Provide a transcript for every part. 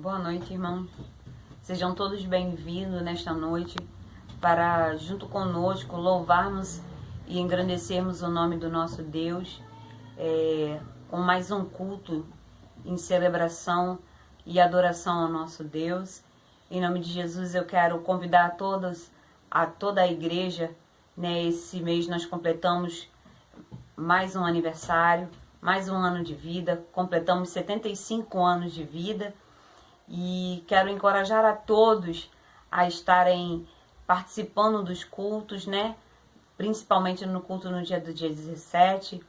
Boa noite, irmão. Sejam todos bem-vindos nesta noite para, junto conosco, louvarmos e engrandecermos o nome do nosso Deus, com mais um culto em celebração e adoração ao nosso Deus. Em nome de Jesus, eu quero convidar toda a igreja, né? Esse mês nós completamos mais um aniversário, mais um ano de vida, completamos 75 anos de vida. E quero encorajar a todos a estarem participando dos cultos, né? Principalmente no culto no dia 17,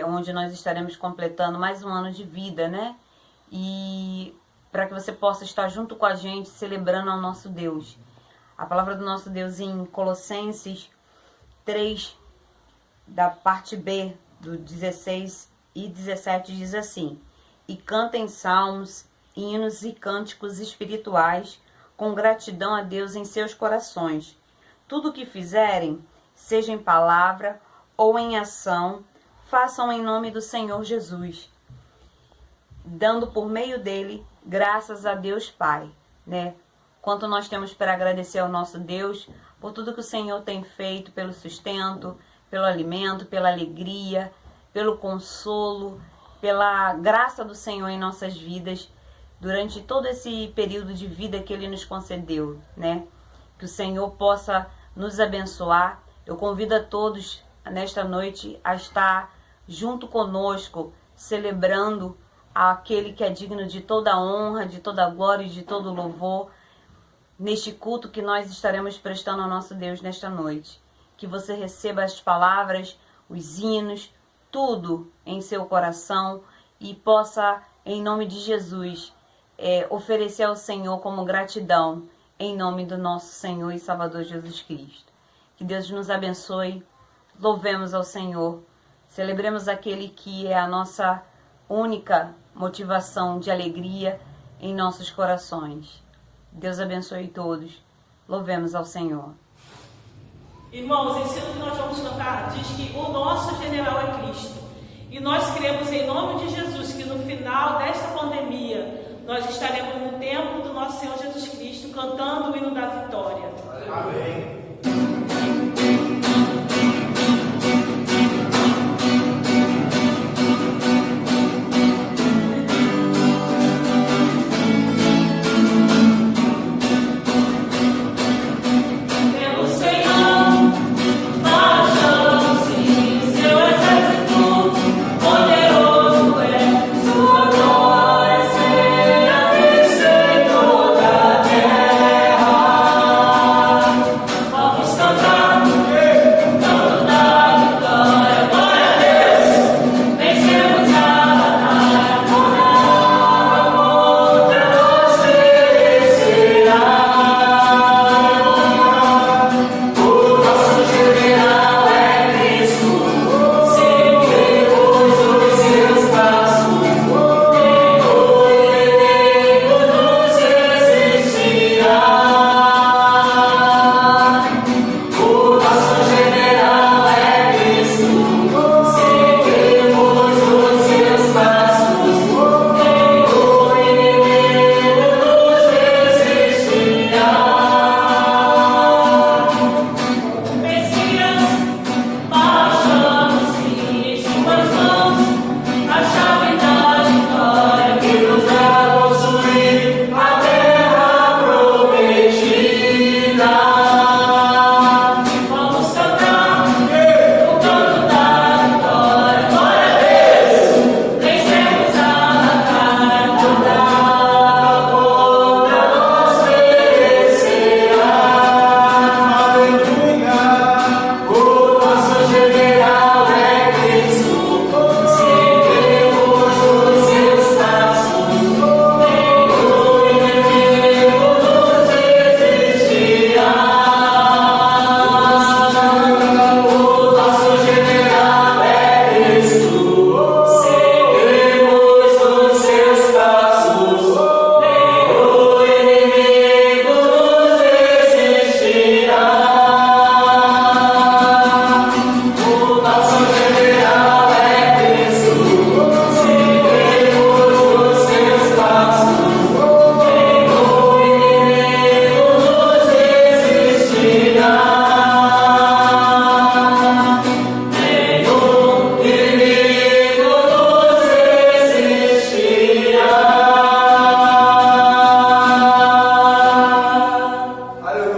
onde nós estaremos completando mais um ano de vida, né? E para que você possa estar junto com a gente, celebrando ao nosso Deus. A palavra do nosso Deus em Colossenses 3, da parte B, do 16 e 17, diz assim: e cantem salmos, hinos e cânticos espirituais com gratidão a Deus em seus corações. Tudo o que fizerem, seja em palavra ou em ação, façam em nome do Senhor Jesus, dando por meio dele graças a Deus Pai, né? Quanto nós temos para agradecer ao nosso Deus por tudo que o Senhor tem feito, pelo sustento, pelo alimento, pela alegria, pelo consolo, pela graça do Senhor em nossas vidas, durante todo esse período de vida que Ele nos concedeu, né? Que o Senhor possa nos abençoar. Eu convido a todos nesta noite a estar junto conosco, celebrando aquele que é digno de toda honra, de toda glória e de todo louvor, neste culto que nós estaremos prestando ao nosso Deus nesta noite. Que você receba as palavras, os hinos, tudo em seu coração e possa, em nome de Jesus, oferecer ao Senhor como gratidão, em nome do nosso Senhor e Salvador Jesus Cristo. Que Deus nos abençoe, louvemos ao Senhor, celebremos aquele que é a nossa única motivação de alegria em nossos corações. Deus abençoe todos, louvemos ao Senhor. Irmãos, esse ano que nós vamos cantar diz que o nosso general é Cristo. E nós cremos em nome de Jesus que no final desta pandemia nós estaremos no templo do nosso Senhor Jesus Cristo cantando o hino da vitória. Amém. Terra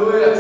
Aleluia.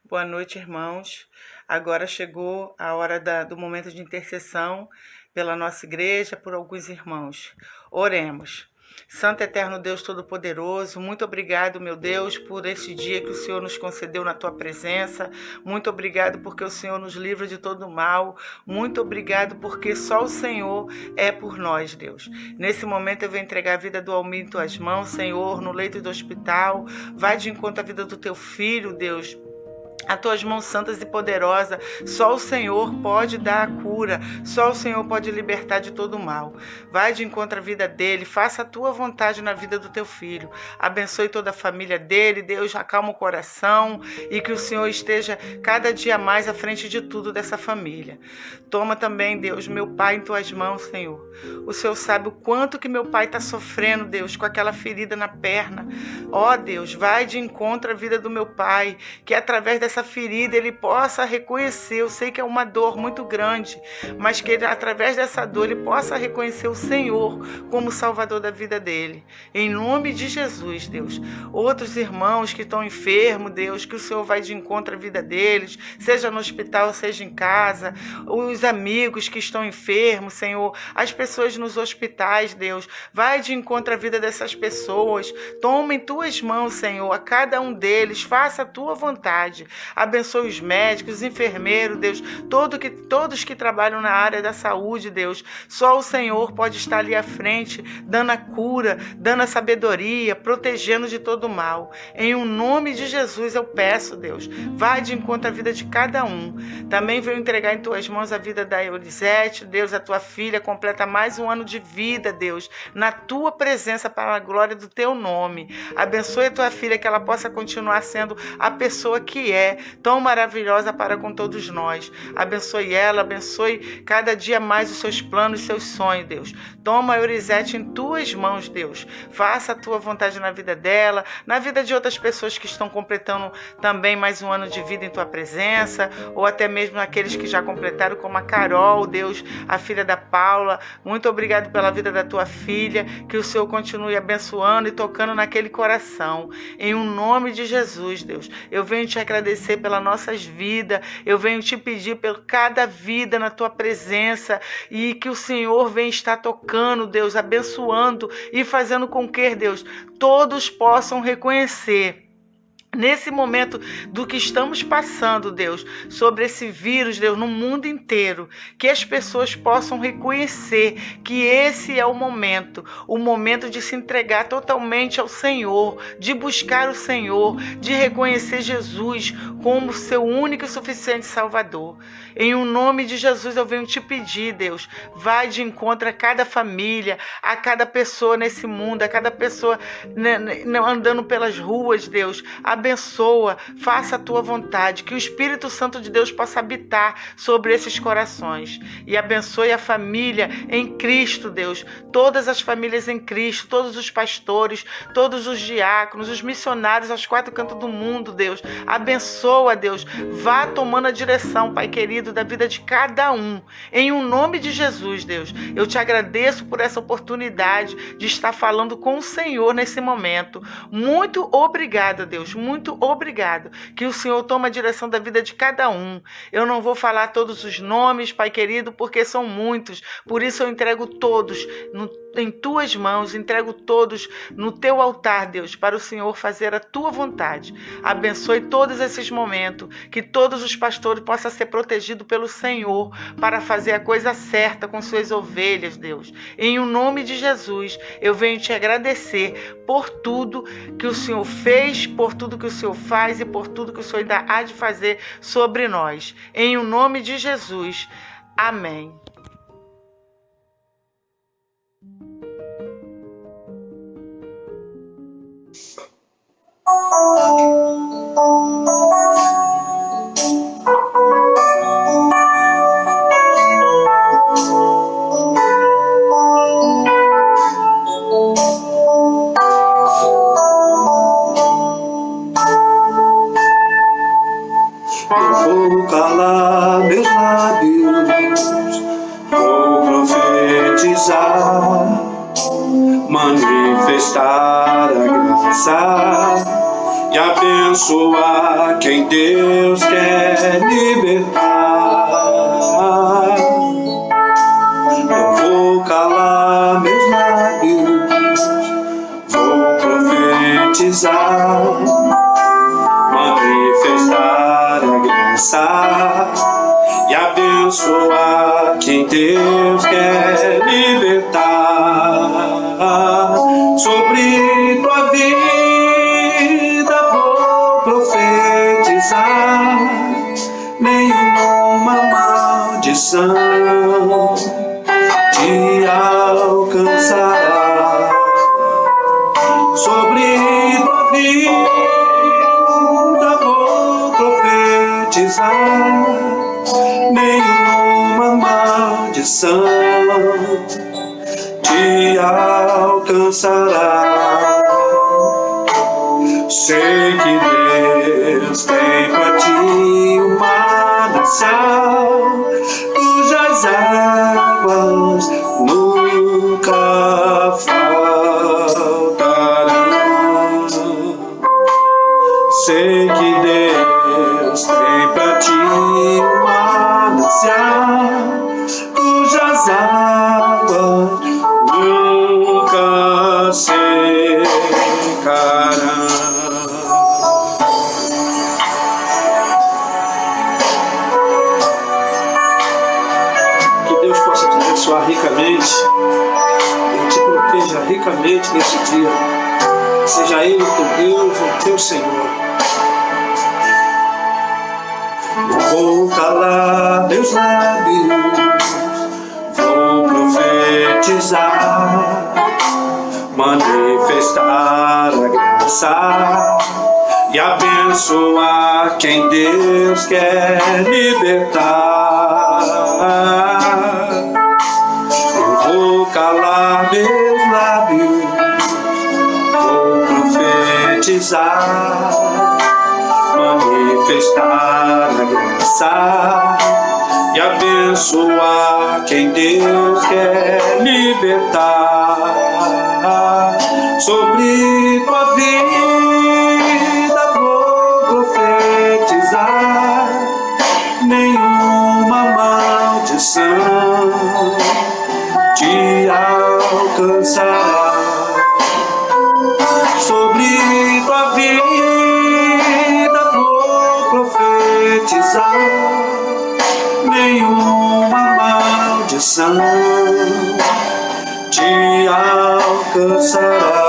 Boa noite, irmãos. Agora chegou a hora do momento de intercessão pela nossa igreja, por alguns irmãos. Oremos. Santo Eterno Deus Todo-Poderoso, muito obrigado, meu Deus, por este dia que o Senhor nos concedeu na Tua presença. Muito obrigado porque o Senhor nos livra de todo mal. Muito obrigado porque só o Senhor é por nós, Deus. Nesse momento eu vou entregar a vida do Almir em Tuas mãos, Senhor, no leito do hospital. Vai de encontro à vida do Teu filho, Deus. As tuas mãos santas e poderosas, só o Senhor pode dar a cura, só o Senhor pode libertar de todo mal. Vai de encontro à vida dele, faça a tua vontade na vida do teu filho. Abençoe toda a família dele, Deus, acalma o coração e que o Senhor esteja cada dia mais à frente de tudo dessa família. Toma também, Deus, meu pai em tuas mãos, Senhor. O Senhor sabe o quanto que meu pai está sofrendo, Deus, com aquela ferida na perna. Ó Deus, vai de encontro à vida do meu pai, que através dessa ferida ele possa reconhecer, eu sei que é uma dor muito grande, mas que ele, através dessa dor ele possa reconhecer o Senhor como Salvador da vida dele. Em nome de Jesus, Deus. Outros irmãos que estão enfermos, Deus, que o Senhor vai de encontro à vida deles, seja no hospital, seja em casa, os amigos que estão enfermos, Senhor, as pessoas nos hospitais, Deus, vai de encontro à vida dessas pessoas, toma em tuas mãos, Senhor, a cada um deles, faça a tua vontade. Abençoe os médicos, os enfermeiros, Deus, todos que trabalham na área da saúde, Deus. Só o Senhor pode estar ali à frente, dando a cura, dando a sabedoria, protegendo de todo mal. Em um nome de Jesus eu peço, Deus, vai de encontro à vida de cada um. Também venho entregar em tuas mãos a vida da Elisete, Deus, a tua filha, completa mais um ano de vida, Deus, na tua presença para a glória do teu nome. Abençoe a tua filha, que ela possa continuar sendo a pessoa que é, tão maravilhosa para com todos nós. Abençoe ela, abençoe cada dia mais os seus planos e seus sonhos, Deus. Toma a Elisete em tuas mãos, Deus. Faça a tua vontade na vida dela, na vida de outras pessoas que estão completando também mais um ano de vida em tua presença, ou até mesmo aqueles que já completaram, como a Carol, Deus, a filha da Paula. Muito obrigado pela vida da tua filha, que o Senhor continue abençoando e tocando naquele coração. Em um nome de Jesus, Deus, eu venho te agradecer pelas nossas vidas, eu venho te pedir por cada vida na tua presença e que o Senhor venha estar tocando, Deus, abençoando e fazendo com que, Deus, todos possam reconhecer nesse momento do que estamos passando, Deus, sobre esse vírus, Deus, no mundo inteiro, que as pessoas possam reconhecer que esse é o momento de se entregar totalmente ao Senhor, de buscar o Senhor, de reconhecer Jesus como seu único e suficiente Salvador. Em um nome de Jesus eu venho te pedir, Deus, vai de encontro a cada família, a cada pessoa nesse mundo, a cada pessoa andando pelas ruas, Deus, abençoa, faça a tua vontade, que o Espírito Santo de Deus possa habitar sobre esses corações e abençoe a família em Cristo, Deus, todas as famílias em Cristo, todos os pastores, todos os diáconos, os missionários aos quatro cantos do mundo, Deus, abençoa, Deus, vá tomando a direção, Pai querido, da vida de cada um, em um nome de Jesus, Deus. Eu te agradeço por essa oportunidade de estar falando com o Senhor nesse momento. Muito obrigada, Deus, muito obrigado, que o Senhor tome a direção da vida de cada um. Eu não vou falar todos os nomes, Pai querido, porque são muitos, por isso eu entrego todos em tuas mãos, entrego todos no teu altar, Deus, para o Senhor fazer a tua vontade. Abençoe todos esses momentos, que todos os pastores possam ser protegidos pelo Senhor para fazer a coisa certa com suas ovelhas, Deus. Em o nome de Jesus, eu venho te agradecer por tudo que o Senhor fez, por tudo que o Senhor faz e por tudo que o Senhor ainda há de fazer sobre nós. Em o nome de Jesus. Amém. Vou calar meus lábios, vou profetizar, manifestar a graça e abençoar quem Deus quer libertar. Não vou calar meus lábios, vou profetizar, manifestar a graça e abençoar quem Deus quer libertar. Sobre tua vida vou profetizar, nenhuma maldição te alcançará. Sobre tua vida vou profetizar, nenhuma maldição te alcançará. Sei que Deus tem pra ti um manancial, cujas águas nunca faltarão. Sei que Deus tem pra ti um manancial, cujas águas nunca secarão. Que Deus possa te abençoar ricamente e te proteja ricamente nesse dia. Seja Ele o teu Deus, o teu Senhor. Não vou calar meus lábios, vou profetizar, manifestar a graça e abençoar quem Deus quer libertar. Eu vou calar meus lábios, vou profetizar, manifestar a graça e abençoar quem Deus quer libertar. Sobre tua vida vou profetizar, nenhuma maldição te alcançará. Sobre tua vida vou profetizar, nenhuma maldição te alcançará.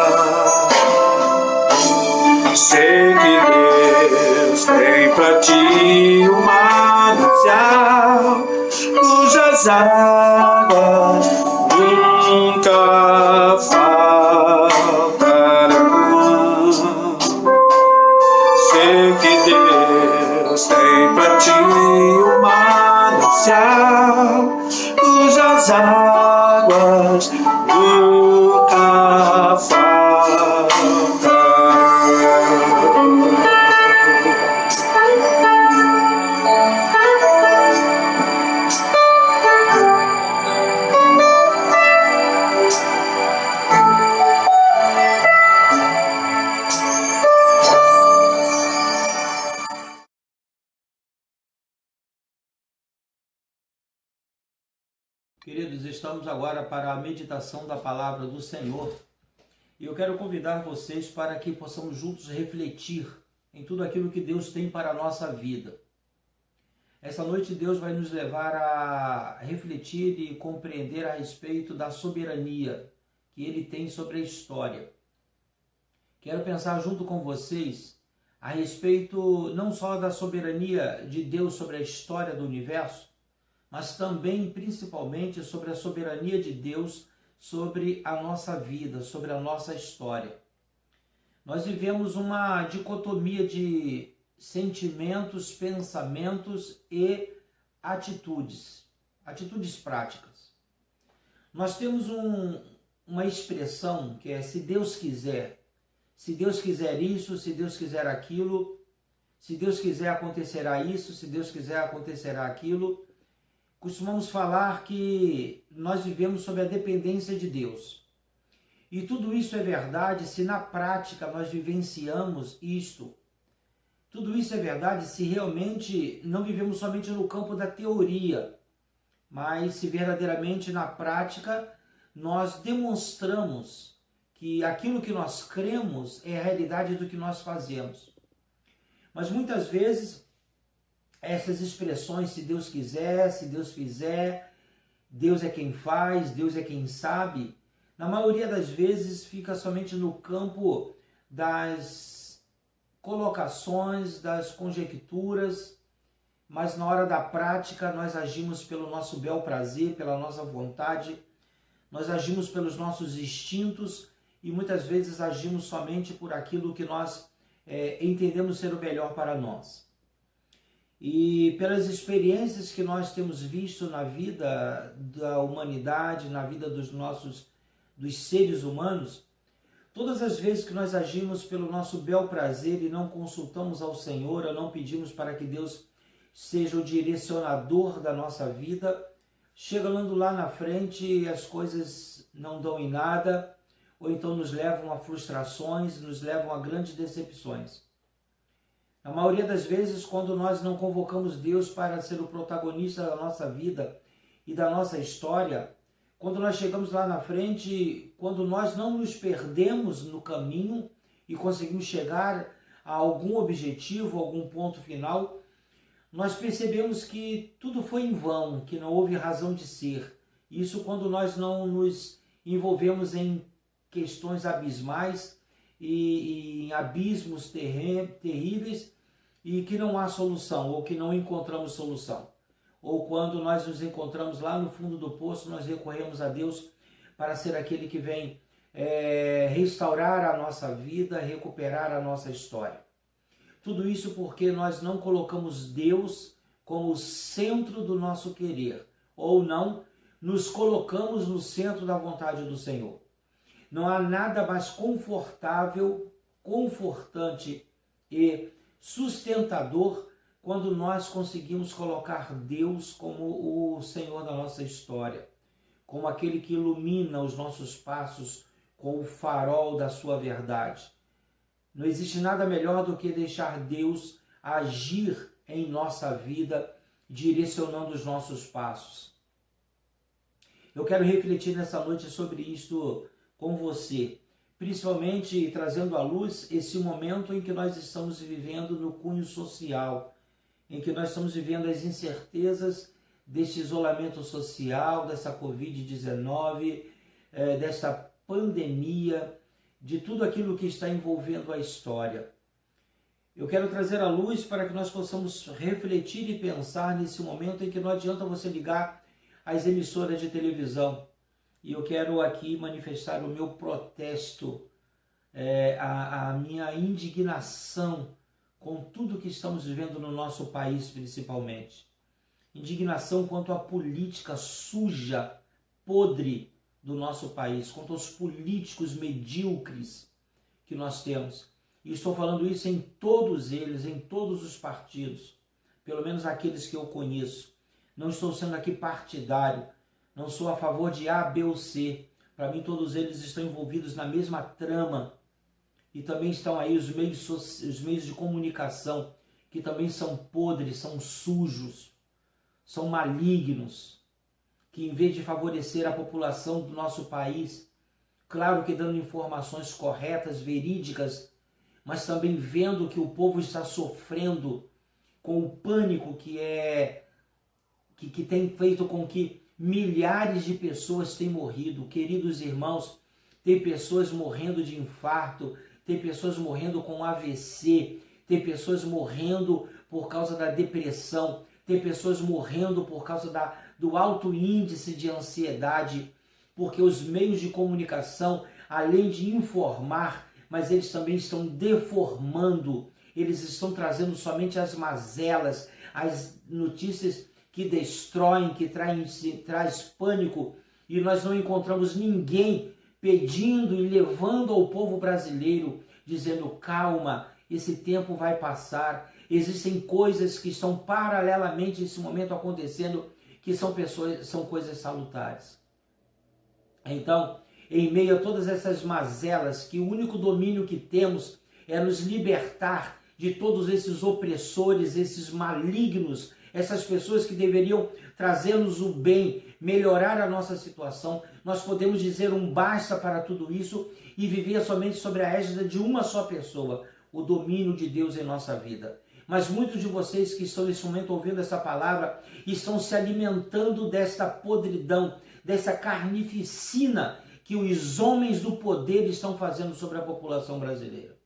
Sei que Deus tem pra ti um manancial, cujas águas nunca faltarão. Sei que Deus tem pra ti um manancial, cujas águas nunca faltarão. Queridos, estamos agora para a meditação da palavra do Senhor e eu quero convidar vocês para que possamos juntos refletir em tudo aquilo que Deus tem para a nossa vida. Essa noite Deus vai nos levar a refletir e compreender a respeito da soberania que Ele tem sobre a história. Quero pensar junto com vocês a respeito não só da soberania de Deus sobre a história do universo, mas também, principalmente, sobre a soberania de Deus sobre a nossa vida, sobre a nossa história. Nós vivemos uma dicotomia de sentimentos, pensamentos e atitudes práticas. Nós temos uma expressão que é se Deus quiser isso, se Deus quiser aquilo, se Deus quiser acontecerá isso, se Deus quiser acontecerá aquilo. Costumamos falar que nós vivemos sob a dependência de Deus. E tudo isso é verdade se na prática nós vivenciamos isto. Tudo isso é verdade se realmente não vivemos somente no campo da teoria, mas se verdadeiramente na prática nós demonstramos que aquilo que nós cremos é a realidade do que nós fazemos. Mas muitas vezes essas expressões, se Deus quiser, se Deus fizer, Deus é quem faz, Deus é quem sabe, na maioria das vezes fica somente no campo das colocações, das conjecturas, mas na hora da prática nós agimos pelo nosso bel prazer, pela nossa vontade, nós agimos pelos nossos instintos e muitas vezes agimos somente por aquilo que nós entendemos ser o melhor para nós. E pelas experiências que nós temos visto na vida da humanidade, na vida dos seres humanos, todas as vezes que nós agimos pelo nosso bel prazer e não consultamos ao Senhor, ou não pedimos para que Deus seja o direcionador da nossa vida, chegando lá na frente as coisas não dão em nada, ou então nos levam a frustrações, nos levam a grandes decepções. Na maioria das vezes, quando nós não convocamos Deus para ser o protagonista da nossa vida e da nossa história, quando nós chegamos lá na frente, quando nós não nos perdemos no caminho e conseguimos chegar a algum objetivo, algum ponto final, nós percebemos que tudo foi em vão, que não houve razão de ser. Isso quando nós não nos envolvemos em questões abismais e em abismos terríveis e que não há solução, ou que não encontramos solução. Ou quando nós nos encontramos lá no fundo do poço, nós recorremos a Deus para ser aquele que vem restaurar a nossa vida, recuperar a nossa história. Tudo isso porque nós não colocamos Deus como o centro do nosso querer, ou não nos colocamos no centro da vontade do Senhor. Não há nada mais confortável, confortante e sustentador quando nós conseguimos colocar Deus como o Senhor da nossa história, como aquele que ilumina os nossos passos com o farol da sua verdade. Não existe nada melhor do que deixar Deus agir em nossa vida, direcionando os nossos passos. Eu quero refletir nessa noite sobre isto com você, principalmente trazendo à luz esse momento em que nós estamos vivendo no cunho social, em que nós estamos vivendo as incertezas deste isolamento social, dessa Covid-19, desta pandemia, de tudo aquilo que está envolvendo a história. Eu quero trazer à luz para que nós possamos refletir e pensar nesse momento em que não adianta você ligar as emissoras de televisão. E eu quero aqui manifestar o meu protesto, a minha indignação com tudo que estamos vivendo no nosso país, principalmente. Indignação quanto à política suja, podre do nosso país, quanto aos políticos medíocres que nós temos. E estou falando isso em todos eles, em todos os partidos, pelo menos aqueles que eu conheço. Não estou sendo aqui partidário, não sou a favor de A, B ou C. Para mim, todos eles estão envolvidos na mesma trama. E também estão aí os meios de comunicação, que também são podres, são sujos, são malignos, que em vez de favorecer a população do nosso país, claro que dando informações corretas, verídicas, mas também vendo que o povo está sofrendo com o pânico que tem feito com que milhares de pessoas tenham morrido. Queridos irmãos, tem pessoas morrendo de infarto, tem pessoas morrendo com AVC, tem pessoas morrendo por causa da depressão, tem pessoas morrendo por causa do alto índice de ansiedade, porque os meios de comunicação, além de informar, mas eles também estão deformando, eles estão trazendo somente as mazelas, as notícias que destroem, que traz pânico, e nós não encontramos ninguém pedindo e levando ao povo brasileiro, dizendo: calma, esse tempo vai passar, existem coisas que estão paralelamente nesse momento acontecendo, que são coisas salutares. Então, em meio a todas essas mazelas, que o único domínio que temos é nos libertar de todos esses opressores, esses malignos, essas pessoas que deveriam trazer-nos o bem, melhorar a nossa situação. Nós podemos dizer um basta para tudo isso e viver somente sobre a égide de uma só pessoa, o domínio de Deus em nossa vida. Mas muitos de vocês que estão nesse momento ouvindo essa palavra estão se alimentando desta podridão, dessa carnificina que os homens do poder estão fazendo sobre a população brasileira.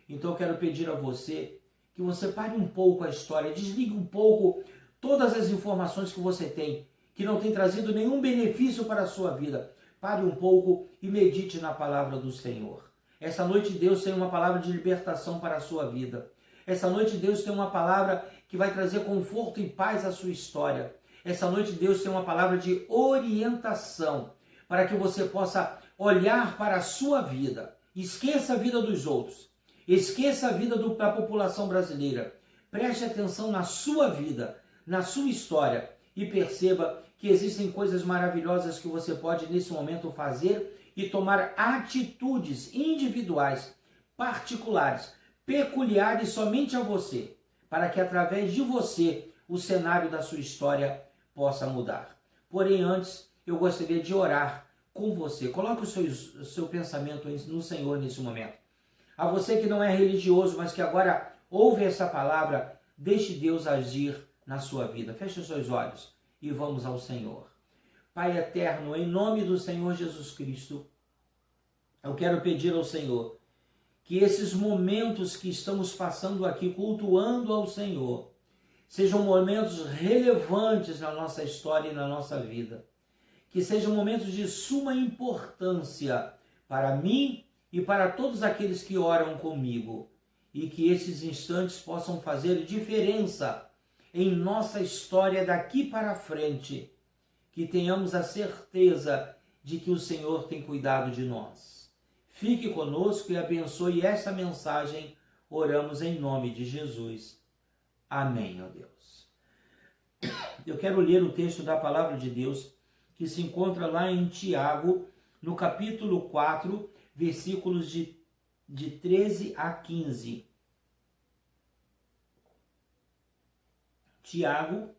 Então eu quero pedir a você que você pare um pouco a história, desligue um pouco todas as informações que você tem, que não tem trazido nenhum benefício para a sua vida. Pare um pouco e medite na palavra do Senhor. Essa noite Deus tem uma palavra de libertação para a sua vida. Essa noite Deus tem uma palavra que vai trazer conforto e paz à sua história. Essa noite Deus tem uma palavra de orientação para que você possa olhar para a sua vida. Esqueça a vida dos outros. Esqueça a vida da população brasileira. Preste atenção na sua vida, na sua história e perceba que existem coisas maravilhosas que você pode nesse momento fazer e tomar atitudes individuais, particulares, peculiares somente a você, para que através de você o cenário da sua história possa mudar. Porém, antes, eu gostaria de orar com você. Coloque o seu pensamento no Senhor nesse momento. A você que não é religioso, mas que agora ouve essa palavra, deixe Deus agir na sua vida. Feche os seus olhos e vamos ao Senhor. Pai eterno, em nome do Senhor Jesus Cristo, eu quero pedir ao Senhor que esses momentos que estamos passando aqui, cultuando ao Senhor, sejam momentos relevantes na nossa história e na nossa vida. Que sejam momentos de suma importância para mim e para todos aqueles que oram comigo. E que esses instantes possam fazer diferença em nossa história daqui para frente. Que tenhamos a certeza de que o Senhor tem cuidado de nós. Fique conosco e abençoe essa mensagem. Oramos em nome de Jesus. Amém, ó Deus. Eu quero ler o texto da palavra de Deus que se encontra lá em Tiago, no capítulo 4, versículos de 13 a 15. Tiago,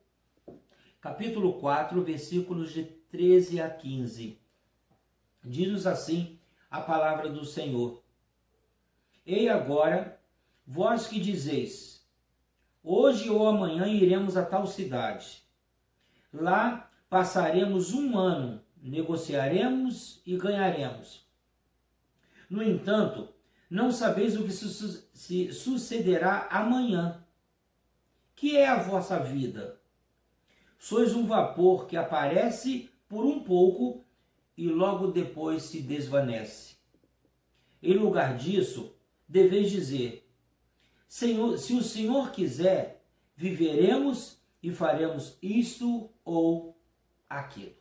capítulo 4, versículos de 13 a 15. Diz-nos assim a palavra do Senhor. Ei agora, vós que dizeis, hoje ou amanhã iremos a tal cidade. Lá passaremos um ano, negociaremos e ganharemos. No entanto, não sabeis o que se sucederá amanhã. Que é a vossa vida? Sois um vapor que aparece por um pouco e logo depois se desvanece. Em lugar disso, deveis dizer, Senhor, se o Senhor quiser, viveremos e faremos isto ou aquilo.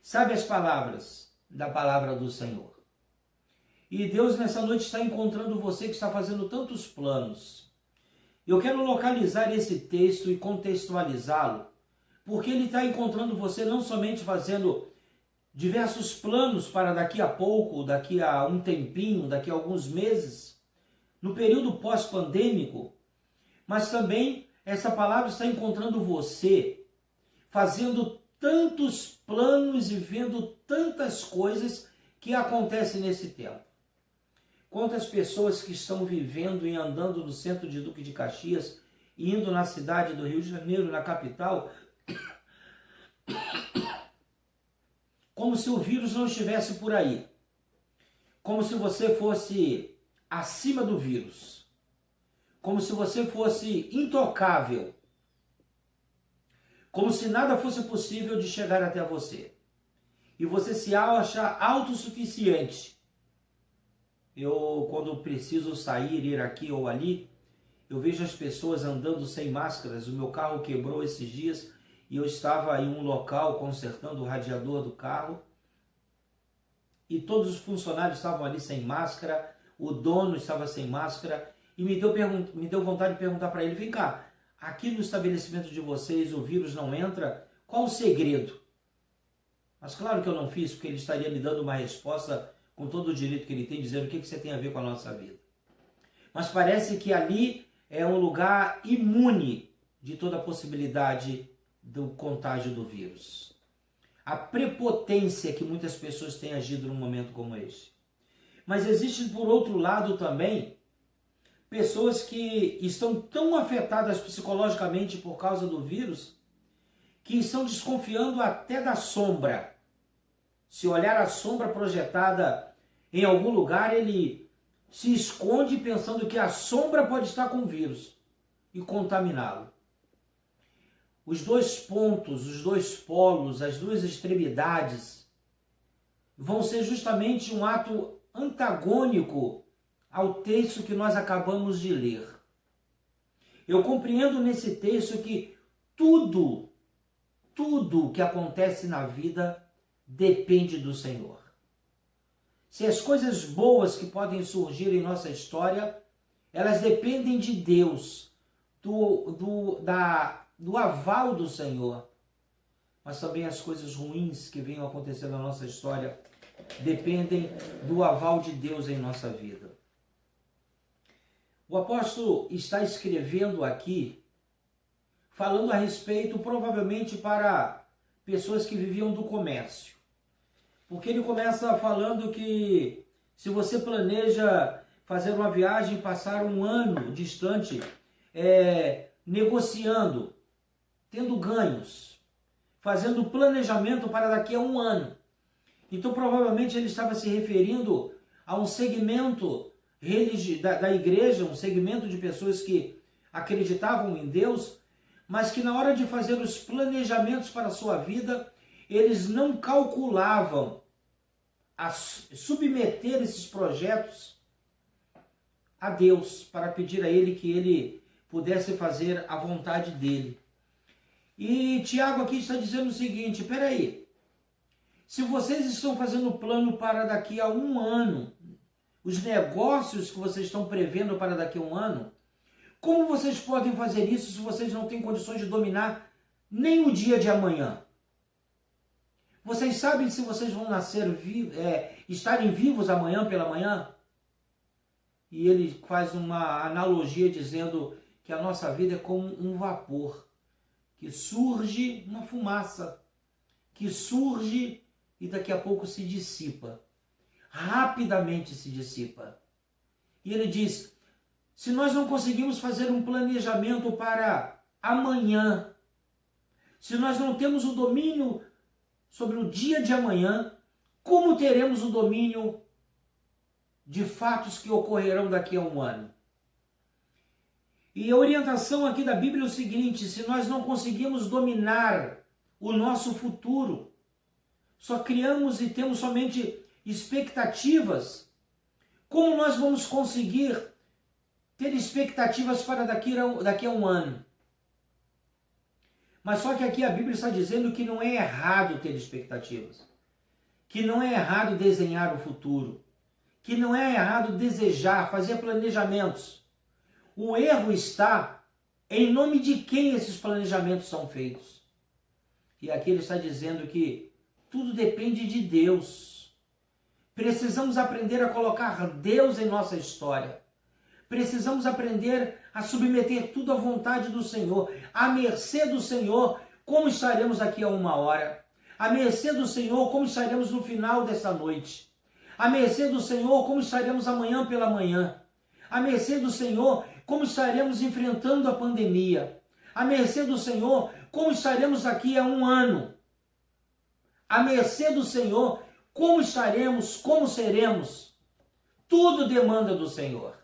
Sabe as palavras da palavra do Senhor? E Deus nessa noite está encontrando você que está fazendo tantos planos. Eu quero localizar esse texto e contextualizá-lo, porque ele está encontrando você não somente fazendo diversos planos para daqui a pouco, daqui a um tempinho, daqui a alguns meses, no período pós-pandêmico, mas também essa palavra está encontrando você fazendo tantos planos e vendo tantas coisas que acontecem nesse tempo. Quantas pessoas que estão vivendo e andando no centro de Duque de Caxias, indo na cidade do Rio de Janeiro, na capital, como se o vírus não estivesse por aí. Como se você fosse acima do vírus. Como se você fosse intocável. Como se nada fosse possível de chegar até você. E você se acha autossuficiente. Eu, quando preciso sair, ir aqui ou ali, eu vejo as pessoas andando sem máscaras. O meu carro quebrou esses dias e eu estava em um local consertando o radiador do carro e todos os funcionários estavam ali sem máscara, o dono estava sem máscara e me deu vontade de perguntar para ele, vem cá, aqui no estabelecimento de vocês o vírus não entra? Qual o segredo? Mas claro que eu não fiz, porque ele estaria lhe dando uma resposta com todo o direito que ele tem, dizendo o que você tem a ver com a nossa vida. Mas parece que ali é um lugar imune de toda a possibilidade do contágio do vírus. A prepotência que muitas pessoas têm agido num momento como este. Mas existe, por outro lado, também pessoas que estão tão afetadas psicologicamente por causa do vírus que estão desconfiando até da sombra. Se olhar a sombra projetada em algum lugar, ele se esconde pensando que a sombra pode estar com o vírus e contaminá-lo. Os dois pontos, os dois polos, as duas extremidades vão ser justamente um ato antagônico ao texto que nós acabamos de ler. Eu compreendo nesse texto que tudo que acontece na vida depende do Senhor. Se as coisas boas que podem surgir em nossa história, elas dependem de Deus, do aval do Senhor. Mas também as coisas ruins que venham acontecer na nossa história dependem do aval de Deus em nossa vida. O apóstolo está escrevendo aqui, falando a respeito provavelmente para pessoas que viviam do comércio. Porque ele começa falando que se você planeja fazer uma viagem, passar um ano distante, negociando, tendo ganhos, fazendo planejamento para daqui a um ano. Então provavelmente ele estava se referindo a um segmento da igreja, um segmento de pessoas que acreditavam em Deus, mas que na hora de fazer os planejamentos para a sua vida, eles não calculavam a submeter esses projetos a Deus, para pedir a Ele que Ele pudesse fazer a vontade dEle. E Tiago aqui está dizendo o seguinte, peraí, se vocês estão fazendo plano para daqui a um ano, os negócios que vocês estão prevendo para daqui a um ano, como vocês podem fazer isso se vocês não têm condições de dominar nem o dia de amanhã? Vocês sabem se vocês vão estarem vivos amanhã pela manhã? E ele faz uma analogia dizendo que a nossa vida é como um vapor, que surge uma fumaça, que surge e daqui a pouco se dissipa. Rapidamente se dissipa. E ele diz, se nós não conseguimos fazer um planejamento para amanhã, se nós não temos o domínio sobre o dia de amanhã, como teremos o domínio de fatos que ocorrerão daqui a um ano? E a orientação aqui da Bíblia é o seguinte, se nós não conseguimos dominar o nosso futuro, só criamos e temos somente expectativas, como nós vamos conseguir ter expectativas para daqui a um ano? Mas só que aqui a Bíblia está dizendo que não é errado ter expectativas, que não é errado desenhar o futuro, que não é errado desejar, fazer planejamentos. O erro está em nome de quem esses planejamentos são feitos. E aqui ele está dizendo que tudo depende de Deus. Precisamos aprender a colocar Deus em nossa história. Precisamos aprender a submeter tudo à vontade do Senhor, à mercê do Senhor, como estaremos daqui a uma hora, à mercê do Senhor, como estaremos no final dessa noite, à mercê do Senhor, como estaremos amanhã pela manhã, à mercê do Senhor, como estaremos enfrentando a pandemia, à mercê do Senhor, como estaremos daqui a um ano, à mercê do Senhor, como estaremos, como seremos, tudo demanda do Senhor.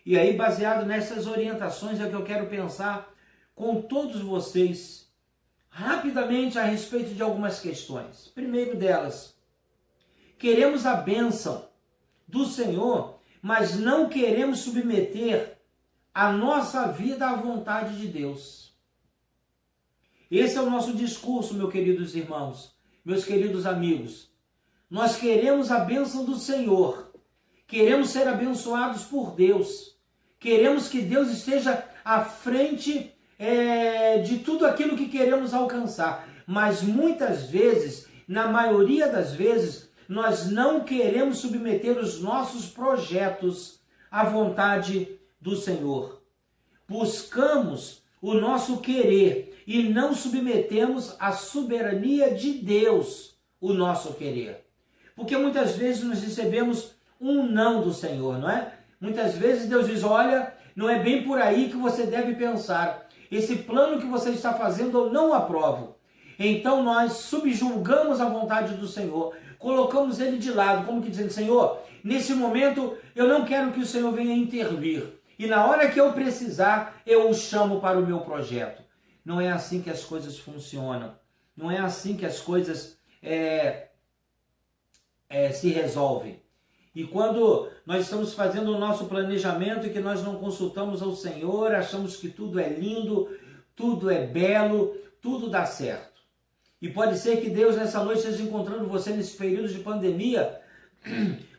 E aí, baseado nessas orientações, é que eu quero pensar com todos vocês rapidamente a respeito de algumas questões. Primeiro delas, queremos a bênção do Senhor, mas não queremos submeter a nossa vida à vontade de Deus. Esse é o nosso discurso, meus queridos irmãos, meus queridos amigos. Nós queremos a bênção do Senhor, queremos ser abençoados por Deus. Queremos que Deus esteja à frente de tudo aquilo que queremos alcançar. Mas muitas vezes, na maioria das vezes, nós não queremos submeter os nossos projetos à vontade do Senhor. Buscamos o nosso querer e não submetemos à soberania de Deus o nosso querer. Porque muitas vezes nós recebemos um não do Senhor, não é? Muitas vezes Deus diz, olha, não é bem por aí que você deve pensar. Esse plano que você está fazendo eu não aprovo. Então nós subjulgamos a vontade do Senhor, colocamos ele de lado, como que dizendo, Senhor, nesse momento eu não quero que o Senhor venha intervir. E na hora que eu precisar, eu o chamo para o meu projeto. Não é assim que as coisas funcionam. Não é assim que as coisas se resolvem. E quando nós estamos fazendo o nosso planejamento e que nós não consultamos ao Senhor, achamos que tudo é lindo, tudo é belo, tudo dá certo. E pode ser que Deus nessa noite esteja encontrando você nesse período de pandemia,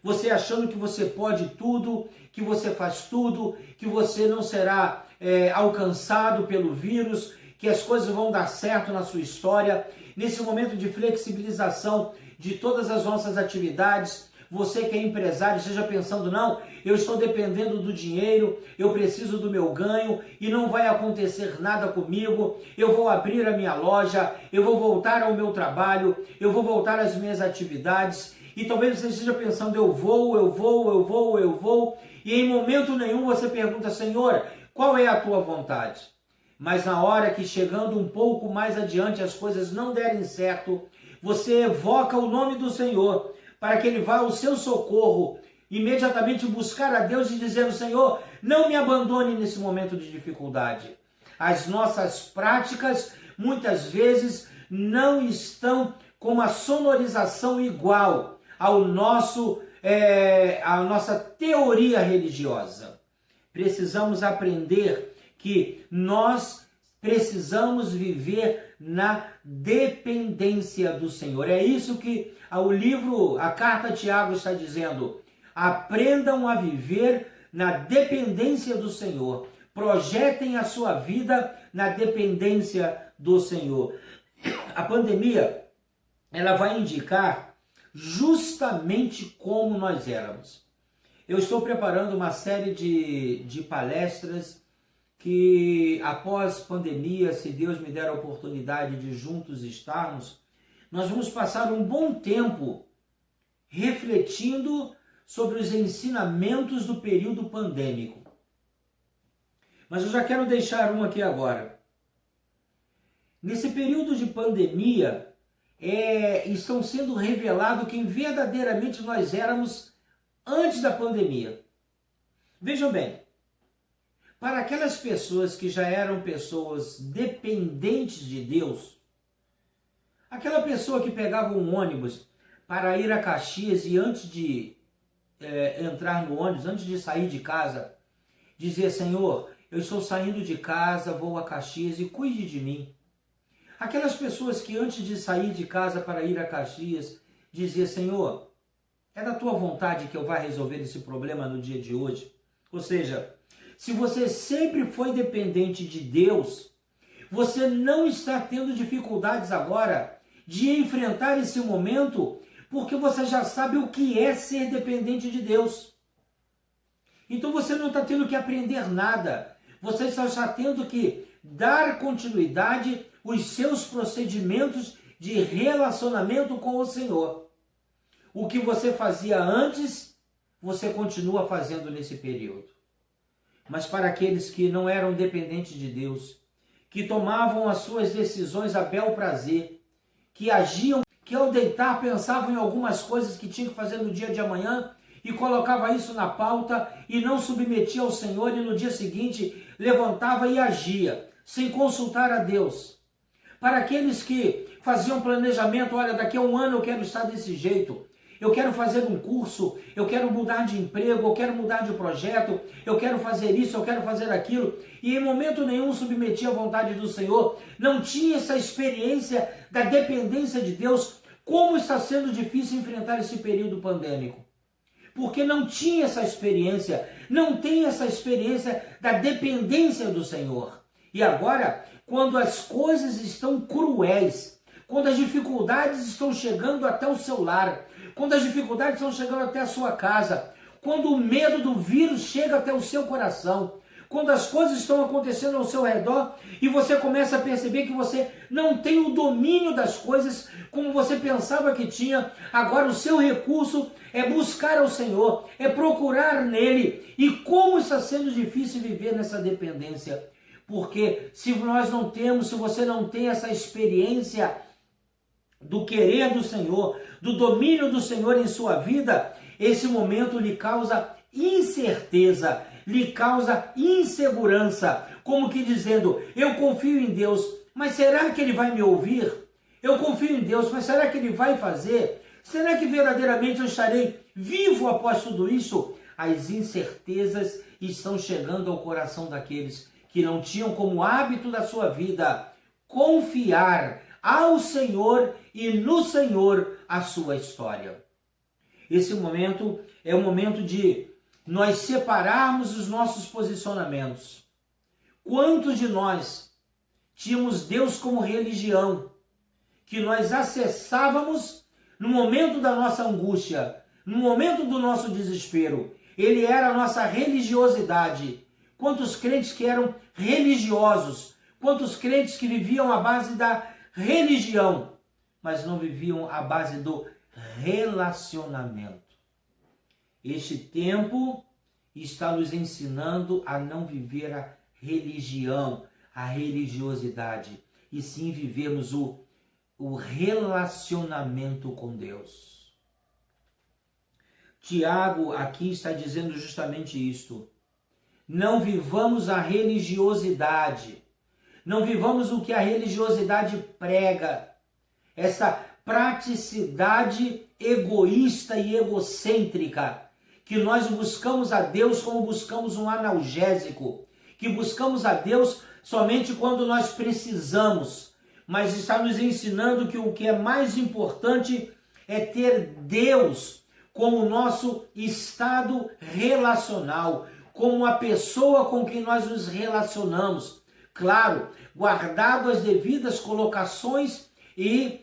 você achando que você pode tudo, que você faz tudo, que você não será alcançado pelo vírus, que as coisas vão dar certo na sua história. Nesse momento de flexibilização de todas as nossas atividades, você que é empresário, esteja pensando, não, eu estou dependendo do dinheiro, eu preciso do meu ganho e não vai acontecer nada comigo, eu vou abrir a minha loja, eu vou voltar ao meu trabalho, eu vou voltar às minhas atividades. E talvez você esteja pensando, eu vou, e em momento nenhum você pergunta, Senhor, qual é a tua vontade? Mas na hora que chegando um pouco mais adiante as coisas não derem certo, você evoca o nome do Senhor, para que ele vá ao seu socorro, imediatamente buscar a Deus e dizer, Senhor, não me abandone nesse momento de dificuldade. As nossas práticas, muitas vezes, não estão com uma sonorização igual à nossa teoria religiosa. Precisamos aprender que nós precisamos viver na dependência do Senhor. É isso que a carta a Tiago está dizendo. Aprendam a viver na dependência do Senhor. Projetem a sua vida na dependência do Senhor. A pandemia, ela vai indicar justamente como nós éramos. Eu estou preparando uma série de palestras que após pandemia, se Deus me der a oportunidade de juntos estarmos, nós vamos passar um bom tempo refletindo sobre os ensinamentos do período pandêmico. Mas eu já quero deixar um aqui agora. Nesse período de pandemia, estão sendo revelado quem verdadeiramente nós éramos antes da pandemia. Vejam bem, para aquelas pessoas que já eram pessoas dependentes de Deus, aquela pessoa que pegava um ônibus para ir a Caxias e antes de entrar no ônibus, antes de sair de casa, dizia, Senhor, eu estou saindo de casa, vou a Caxias e cuide de mim. Aquelas pessoas que antes de sair de casa para ir a Caxias, dizia, Senhor, é da tua vontade que eu vá resolver esse problema no dia de hoje? Ou seja, se você sempre foi dependente de Deus, você não está tendo dificuldades agora de enfrentar esse momento, porque você já sabe o que é ser dependente de Deus. Então você não está tendo que aprender nada, você está tendo que dar continuidade aos seus procedimentos de relacionamento com o Senhor. O que você fazia antes, você continua fazendo nesse período. Mas para aqueles que não eram dependentes de Deus, que tomavam as suas decisões a bel prazer, que agiam, que ao deitar pensavam em algumas coisas que tinham que fazer no dia de amanhã e colocava isso na pauta e não submetia ao Senhor e no dia seguinte levantava e agia, sem consultar a Deus. Para aqueles que faziam planejamento, olha, daqui a um ano eu quero estar desse jeito, eu quero fazer um curso, eu quero mudar de emprego, eu quero mudar de projeto, eu quero fazer isso, eu quero fazer aquilo, e em momento nenhum submetia à vontade do Senhor, não tinha essa experiência da dependência de Deus. Como está sendo difícil enfrentar esse período pandêmico? Porque não tinha essa experiência, não tem essa experiência da dependência do Senhor. E agora, quando as coisas estão cruéis, quando as dificuldades estão chegando até o seu lar, quando as dificuldades estão chegando até a sua casa, quando o medo do vírus chega até o seu coração, quando as coisas estão acontecendo ao seu redor e você começa a perceber que você não tem o domínio das coisas como você pensava que tinha, agora o seu recurso é buscar ao Senhor, é procurar nele. E como está sendo difícil viver nessa dependência, porque se você não tem essa experiência do querer do Senhor, do domínio do Senhor em sua vida, esse momento lhe causa incerteza, lhe causa insegurança, como que dizendo, eu confio em Deus, mas será que Ele vai me ouvir? Eu confio em Deus, mas será que Ele vai fazer? Será que verdadeiramente eu estarei vivo após tudo isso? As incertezas estão chegando ao coração daqueles que não tinham como hábito da sua vida confiar ao Senhor e no Senhor a sua história. Esse momento é o momento de nós separarmos os nossos posicionamentos. Quantos de nós tínhamos Deus como religião, que nós acessávamos no momento da nossa angústia, no momento do nosso desespero? Ele era a nossa religiosidade. Quantos crentes que eram religiosos, quantos crentes que viviam à base da religião, mas não viviam à base do relacionamento. Este tempo está nos ensinando a não viver a religião, a religiosidade, e sim vivermos o relacionamento com Deus. Tiago aqui está dizendo justamente isto. Não vivamos a religiosidade, não vivamos o que a religiosidade prega, essa praticidade egoísta e egocêntrica, que nós buscamos a Deus como buscamos um analgésico, que buscamos a Deus somente quando nós precisamos, mas está nos ensinando que o que é mais importante é ter Deus como o nosso estado relacional, como a pessoa com quem nós nos relacionamos. Claro, guardado as devidas colocações e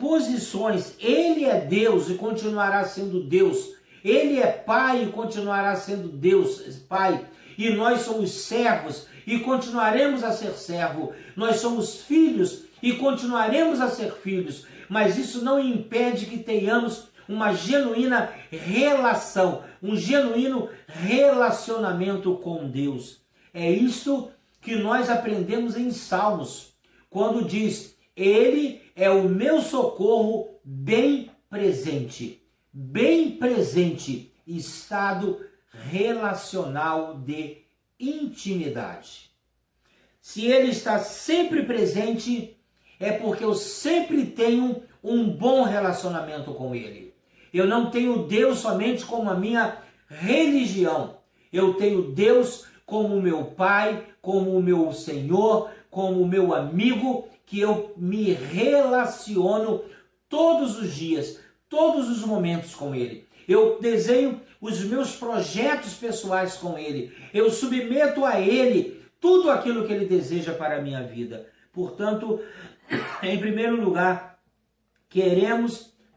posições. Ele é Deus e continuará sendo Deus. Ele é Pai e continuará sendo Deus, Pai. E nós somos servos e continuaremos a ser servo. Nós somos filhos e continuaremos a ser filhos. Mas isso não impede que tenhamos uma genuína relação, um genuíno relacionamento com Deus. É isso que nós aprendemos em Salmos, quando diz, Ele é o meu socorro bem presente, estado relacional de intimidade. Se Ele está sempre presente, é porque eu sempre tenho um bom relacionamento com Ele. Eu não tenho Deus somente como a minha religião. Eu tenho Deus como o meu Pai, como o meu Senhor, como o meu amigo, que eu me relaciono todos os dias, todos os momentos com Ele. Eu desenho os meus projetos pessoais com Ele. Eu submeto a Ele tudo aquilo que Ele deseja para a minha vida. Portanto, em primeiro lugar,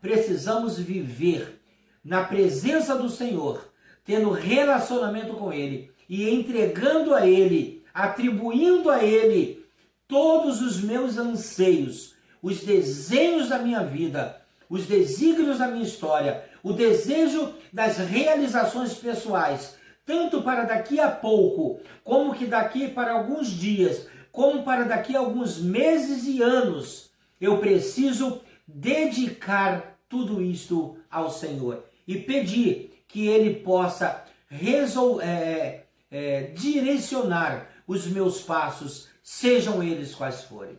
precisamos viver na presença do Senhor, tendo relacionamento com Ele e entregando a Ele, atribuindo a Ele todos os meus anseios, os desejos da minha vida, os desígnios da minha história, o desejo das realizações pessoais, tanto para daqui a pouco, como que daqui para alguns dias, como para daqui a alguns meses e anos. Eu preciso dedicar tudo isto ao Senhor e pedir que Ele possa direcionar os meus passos, sejam eles quais forem.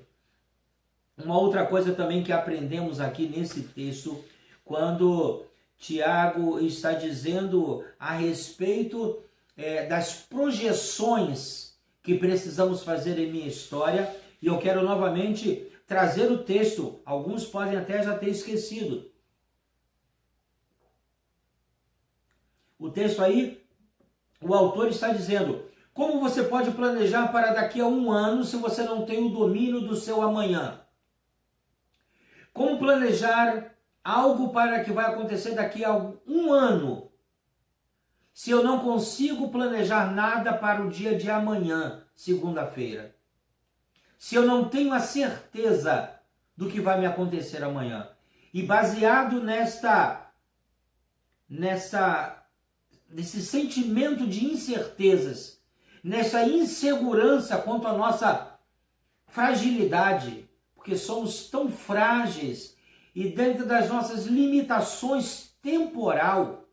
Uma outra coisa também que aprendemos aqui nesse texto, quando Tiago está dizendo a respeito das projeções que precisamos fazer em minha história, e eu quero novamente trazer o texto, alguns podem até já ter esquecido. O texto aí, o autor está dizendo, como você pode planejar para daqui a um ano se você não tem o domínio do seu amanhã? Como planejar algo para que vai acontecer daqui a um ano, se eu não consigo planejar nada para o dia de amanhã, segunda-feira? Se eu não tenho a certeza do que vai me acontecer amanhã? E baseado nesse sentimento de incertezas, nessa insegurança quanto à nossa fragilidade, porque somos tão frágeis, e dentro das nossas limitações temporal,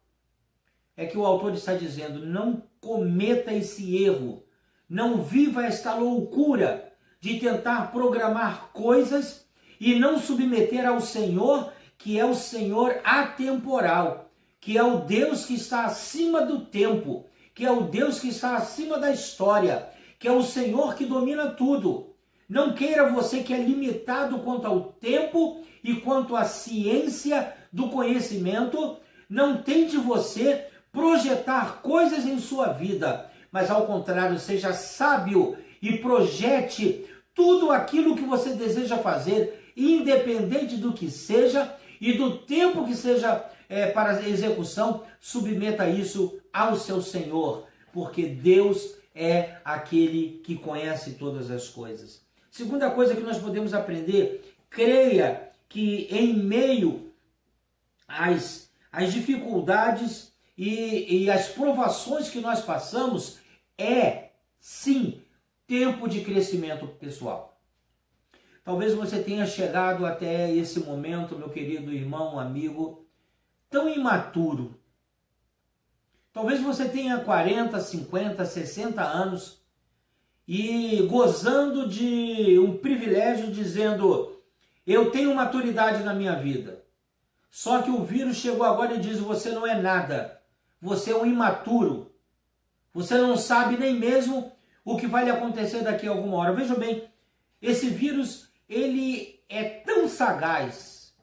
é que o autor está dizendo: não cometa esse erro, não viva esta loucura de tentar programar coisas e não submeter ao Senhor, que é o Senhor atemporal, que é o Deus que está acima do tempo, que é o Deus que está acima da história, que é o Senhor que domina tudo. Não queira você que é limitado quanto ao tempo e quanto à ciência do conhecimento, não tente você projetar coisas em sua vida, mas ao contrário, seja sábio e projete tudo aquilo que você deseja fazer, independente do que seja e do tempo que seja para execução. Submeta isso ao seu Senhor, porque Deus é aquele que conhece todas as coisas. Segunda coisa que nós podemos aprender: creia que em meio às dificuldades e às provações que nós passamos, sim, tempo de crescimento pessoal. Talvez você tenha chegado até esse momento, meu querido irmão, amigo, tão imaturo. Talvez você tenha 40, 50, 60 anos e gozando de um privilégio, dizendo: eu tenho maturidade na minha vida. Só que o vírus chegou agora e diz: você não é nada, você é um imaturo, você não sabe nem mesmo o que vai lhe acontecer daqui a alguma hora. Veja bem, esse vírus, ele é tão sagaz,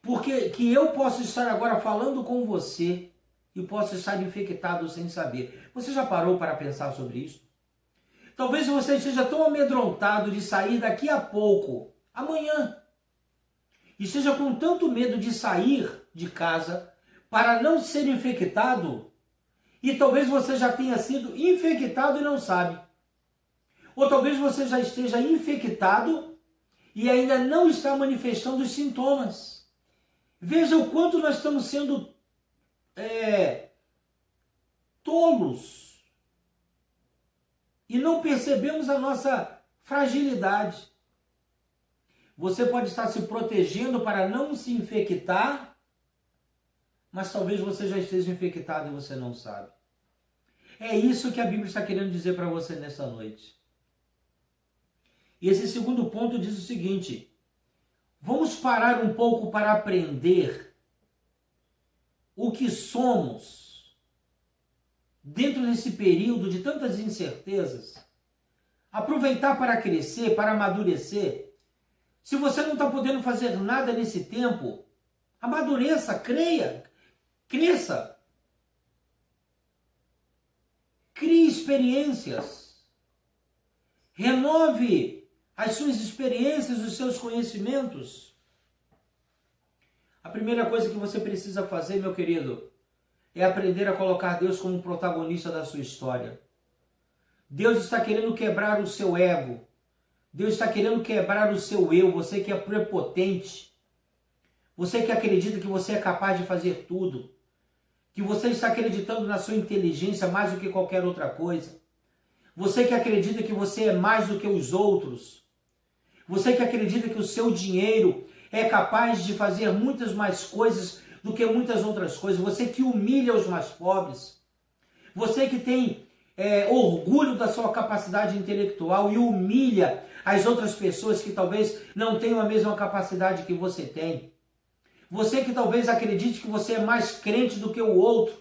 porque que eu posso estar agora falando com você e posso estar infectado sem saber. Você já parou para pensar sobre isso? Talvez você esteja tão amedrontado de sair daqui a pouco, amanhã, e esteja com tanto medo de sair de casa para não ser infectado, e talvez você já tenha sido infectado e não sabe. Ou talvez você já esteja infectado e ainda não está manifestando os sintomas. Veja o quanto nós estamos sendo tolos e não percebemos a nossa fragilidade. Você pode estar se protegendo para não se infectar, mas talvez você já esteja infectado e você não sabe. É isso que a Bíblia está querendo dizer para você nessa noite. E esse segundo ponto diz o seguinte: vamos parar um pouco para aprender o que somos dentro desse período de tantas incertezas. Aproveitar para crescer, para amadurecer. Se você não está podendo fazer nada nesse tempo, amadureça, creia, cresça. Crie experiências. Renove as suas experiências, os seus conhecimentos. A primeira coisa que você precisa fazer, meu querido, é aprender a colocar Deus como protagonista da sua história. Deus está querendo quebrar o seu ego. Deus está querendo quebrar o seu eu. Você que é prepotente. Você que acredita que você é capaz de fazer tudo. Que você está acreditando na sua inteligência mais do que qualquer outra coisa. Você que acredita que você é mais do que os outros. Você que acredita que o seu dinheiro é capaz de fazer muitas mais coisas do que muitas outras coisas. Você que humilha os mais pobres. Você que tem orgulho da sua capacidade intelectual e humilha as outras pessoas que talvez não tenham a mesma capacidade que você tem. Você que talvez acredite que você é mais crente do que o outro.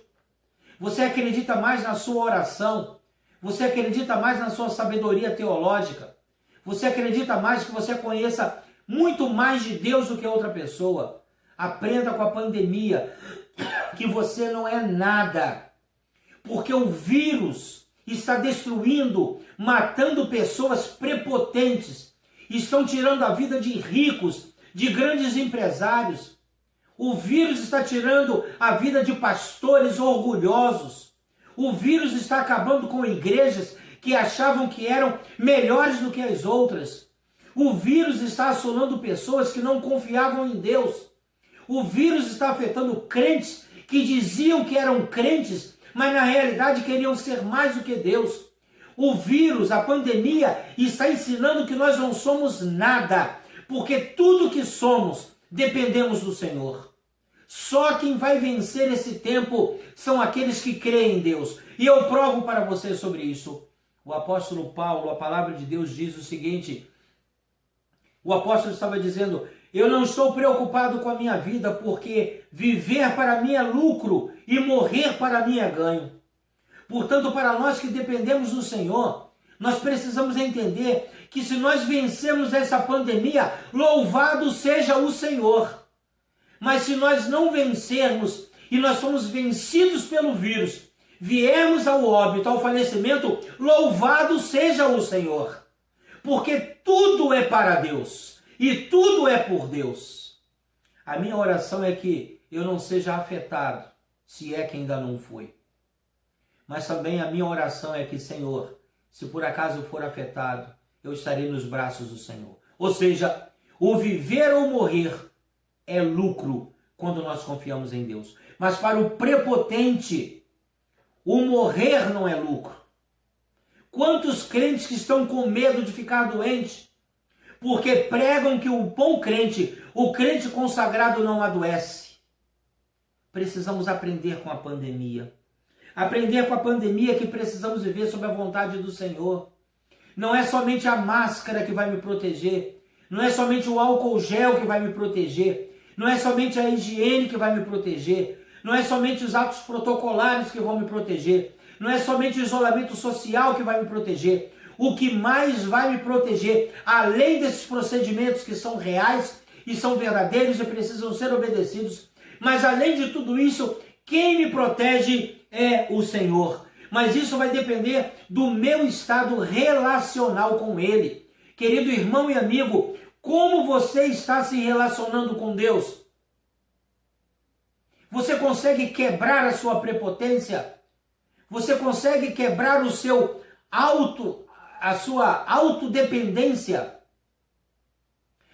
Você acredita mais na sua oração. Você acredita mais na sua sabedoria teológica. Você acredita mais que você conheça muito mais de Deus do que outra pessoa. Aprenda com a pandemia que você não é nada. Porque o vírus está destruindo, matando pessoas prepotentes. Estão tirando a vida de ricos, de grandes empresários. O vírus está tirando a vida de pastores orgulhosos. O vírus está acabando com igrejas que achavam que eram melhores do que as outras. O vírus está assolando pessoas que não confiavam em Deus. O vírus está afetando crentes que diziam que eram crentes, mas na realidade queriam ser mais do que Deus. O vírus, a pandemia, está ensinando que nós não somos nada, porque tudo que somos dependemos do Senhor. Só quem vai vencer esse tempo são aqueles que creem em Deus. E eu provo para você sobre isso. O apóstolo Paulo, a palavra de Deus diz o seguinte: o apóstolo estava dizendo: eu não estou preocupado com a minha vida, porque viver para mim é lucro e morrer para mim é ganho. Portanto, para nós que dependemos do Senhor, nós precisamos entender que se nós vencermos essa pandemia, louvado seja o Senhor. Mas se nós não vencermos e nós somos vencidos pelo vírus, viermos ao óbito, ao falecimento, louvado seja o Senhor. Porque tudo é para Deus e tudo é por Deus. A minha oração é que eu não seja afetado, se é que ainda não foi. Mas também a minha oração é que, Senhor, se por acaso eu for afetado, eu estarei nos braços do Senhor. Ou seja, o viver ou morrer é lucro quando nós confiamos em Deus. Mas para o prepotente, o morrer não é lucro. Quantos crentes que estão com medo de ficar doente, porque pregam que o bom crente, o crente consagrado não adoece. Precisamos aprender com a pandemia. Aprender com a pandemia que precisamos viver sob a vontade do Senhor. Não é somente a máscara que vai me proteger. Não é somente o álcool gel que vai me proteger. Não é somente a higiene que vai me proteger. Não é somente os atos protocolares que vão me proteger. Não é somente o isolamento social que vai me proteger. O que mais vai me proteger, além desses procedimentos que são reais e são verdadeiros e precisam ser obedecidos, mas além de tudo isso, quem me protege é o Senhor. Mas isso vai depender do meu estado relacional com Ele. Querido irmão e amigo, como você está se relacionando com Deus? Você consegue quebrar a sua prepotência? Você consegue quebrar a sua autodependência?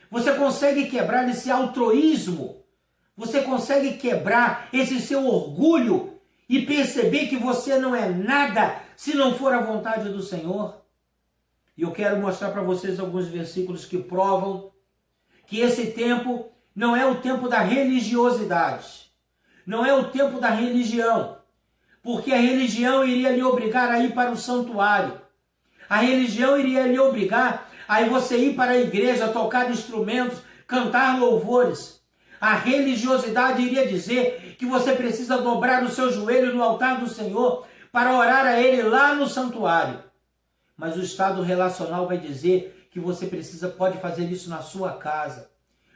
Você consegue quebrar esse altruísmo? Você consegue quebrar esse seu orgulho e perceber que você não é nada se não for a vontade do Senhor? E eu quero mostrar para vocês alguns versículos que provam que esse tempo não é o tempo da religiosidade, não é o tempo da religião, porque a religião iria lhe obrigar a ir para o santuário, a religião iria lhe obrigar a você ir para a igreja, tocar instrumentos, cantar louvores. A religiosidade iria dizer que você precisa dobrar o seu joelho no altar do Senhor para orar a Ele lá no santuário. Mas o estado relacional vai dizer que você pode fazer isso na sua casa.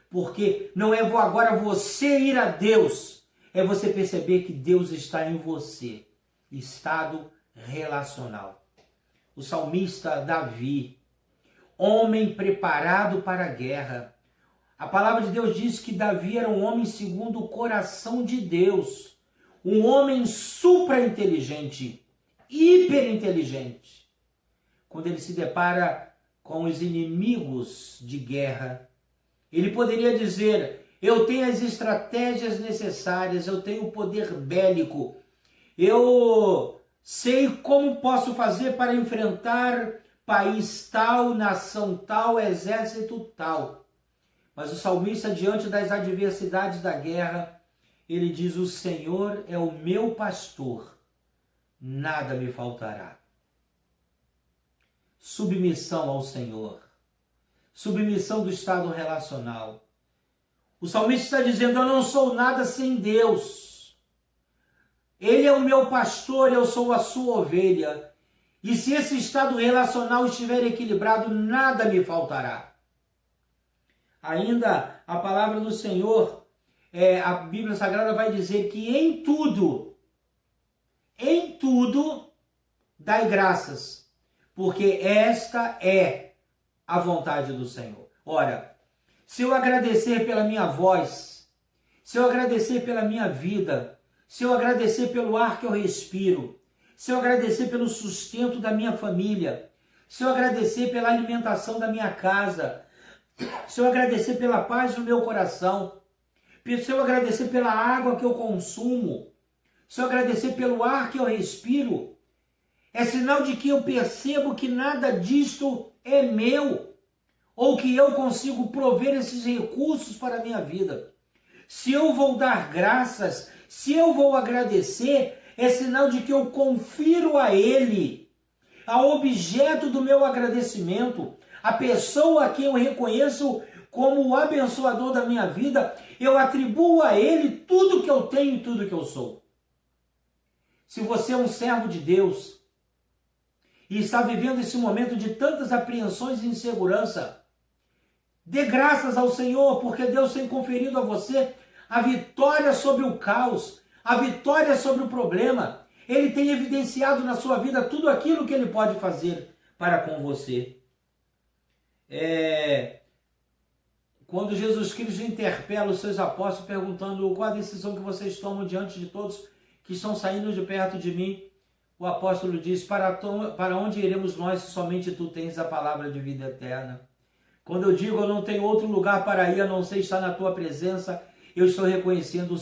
Porque não é agora você ir a Deus, é você perceber que Deus está em você. Estado relacional. O salmista Davi, homem preparado para a guerra. A palavra de Deus diz que Davi era um homem segundo o coração de Deus. Um homem supra-inteligente, hiperinteligente. Quando ele se depara com os inimigos de guerra, ele poderia dizer: eu tenho as estratégias necessárias, eu tenho o poder bélico, eu sei como posso fazer para enfrentar país tal, nação tal, exército tal. Mas o salmista, diante das adversidades da guerra, ele diz: o Senhor é o meu pastor, nada me faltará. Submissão ao Senhor. Submissão do estado relacional. O salmista está dizendo: eu não sou nada sem Deus. Ele é o meu pastor, eu sou a sua ovelha. E se esse estado relacional estiver equilibrado, nada me faltará. Ainda a palavra do Senhor, a Bíblia Sagrada vai dizer que em tudo, dai graças, porque esta é a vontade do Senhor. Ora, se eu agradecer pela minha voz, se eu agradecer pela minha vida, se eu agradecer pelo ar que eu respiro, se eu agradecer pelo sustento da minha família, se eu agradecer pela alimentação da minha casa, se eu agradecer pela paz do meu coração, se eu agradecer pela água que eu consumo, se eu agradecer pelo ar que eu respiro, é sinal de que eu percebo que nada disto é meu, ou que eu consigo prover esses recursos para a minha vida. Se eu vou dar graças, se eu vou agradecer, é sinal de que eu confiro a Ele, ao objeto do meu agradecimento, a pessoa a quem eu reconheço como o abençoador da minha vida, eu atribuo a Ele tudo que eu tenho e tudo que eu sou. Se você é um servo de Deus e está vivendo esse momento de tantas apreensões e insegurança, dê graças ao Senhor, porque Deus tem conferido a você a vitória sobre o caos, a vitória sobre o problema. Ele tem evidenciado na sua vida tudo aquilo que Ele pode fazer para com você. Quando Jesus Cristo interpela os seus apóstolos perguntando qual a decisão que vocês tomam diante de todos que estão saindo de perto de mim, o apóstolo diz, para onde iremos nós se somente tu tens a palavra de vida eterna? Quando eu digo eu não tenho outro lugar para ir a não ser estar na tua presença, eu estou reconhecendo o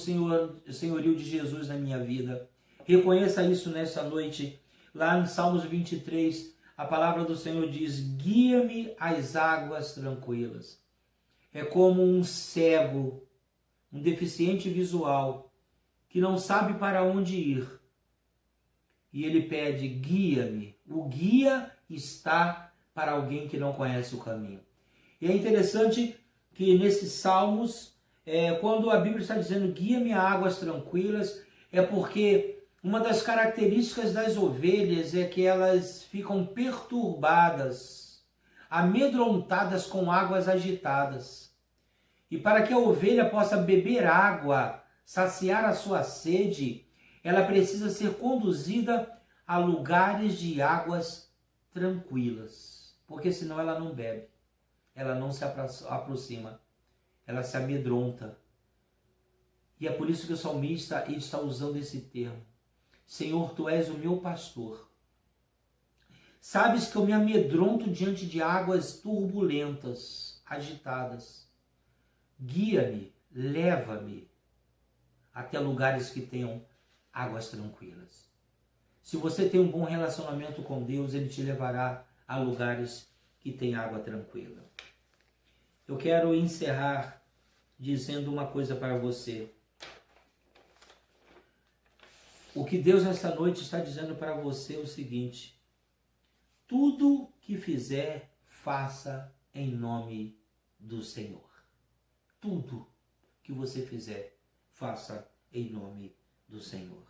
senhorio de Jesus na minha vida. Reconheça isso nessa noite. Lá no Salmos 23, a palavra do Senhor diz, guia-me às águas tranquilas. É como um cego, um deficiente visual, que não sabe para onde ir. E ele pede, guia-me. O guia está para alguém que não conhece o caminho. E é interessante que nesses salmos, quando a Bíblia está dizendo guia-me a águas tranquilas, é porque uma das características das ovelhas é que elas ficam perturbadas, amedrontadas com águas agitadas. E para que a ovelha possa beber água, saciar a sua sede, ela precisa ser conduzida a lugares de águas tranquilas, porque senão ela não bebe, ela não se aproxima, ela se amedronta. E é por isso que o salmista está usando esse termo. Senhor, tu és o meu pastor. Sabes que eu me amedronto diante de águas turbulentas, agitadas. Guia-me, leva-me até lugares que tenham águas tranquilas. Se você tem um bom relacionamento com Deus, Ele te levará a lugares que têm água tranquila. Eu quero encerrar dizendo uma coisa para você. O que Deus nessa noite está dizendo para você é o seguinte: tudo que fizer, faça em nome do Senhor. Tudo que você fizer, faça em nome do Senhor.